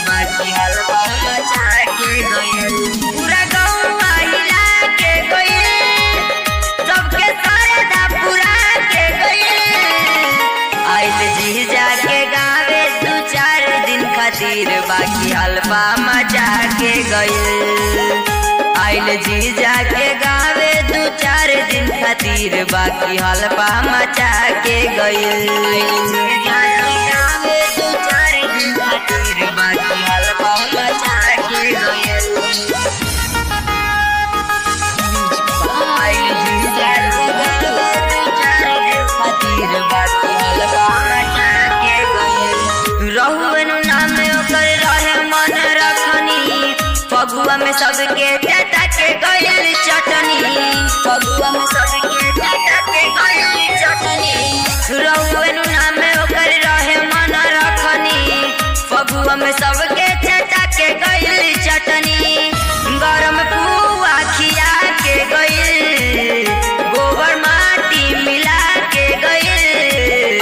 बाकी हलवा मचा के गइल। पूरा गौवा हिला के गइल, सबके सरधा पुरा के गइल। आइल जीजा के गावे 2-4 दिन खातिर बाकी हलवा मचा के गइल। आइल जीजा के गावे 2-4 दिन खातिर बाकी हलवा मचा के गइल। जीजा के गावे 2-4 दिन खातिर बाकी हलवा मचा के गइल। आइल जीजा के गावे 2-4 दिन खातिर बाकी हलवा मचा के गइल। रहुअन नाम ओकर रहे मन रखनी, फगुआ में सबके चाटा के गइल चटनी। फगुआ में सबके चाटा के गइल चटनी। रहुअन नाम ओकर रहे मन रखनी, फगुआ में सबके चाटा के गइल चटनी। गरम पुआ खिया के गइल, गोबर माटी मिला के गइल।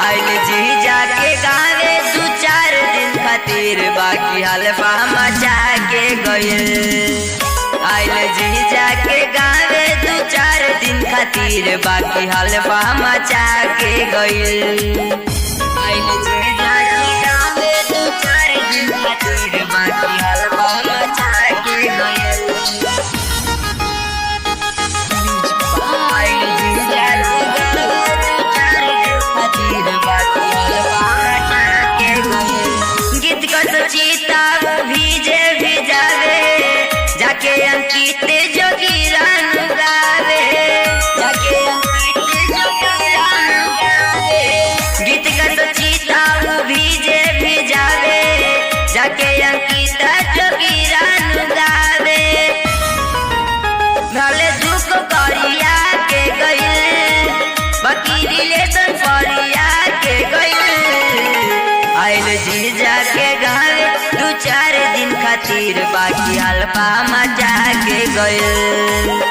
आइल जीजा के गावे 2-4 दिन खातिर बाकी हलवा मचा के गइल। आइल जीजा के गावे 2-4 दिन खातिर बाकी हलवा मचा के गइल। आइल जीजा के गावे 2-4 दिन खातिर बाकी हलवा मचा के गइल। आइल जीजा के गावे 2-4 दिन खातिर बाकी हलवा मचा के गइल। गीत को सोचीता वो भीजे भिजावे, जाके अंकित जोगिरान गावे। जाके अंकित जोगिरान गावे। गीत का सोचीता वो भीजे भिजावे, जाके अंकित जोगिरान गावे। भले दुख करिया के गइल, बाकी रिलेशन फरिया के गइल। आइल जीजा के गावे 2-4 दिन खातिर बाकी हलवा मचा के गइल।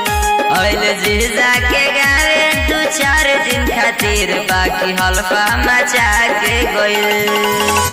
आइल जीजा के गावे 2-4 दिन खातिर बाकी हलवा मचा के गइल।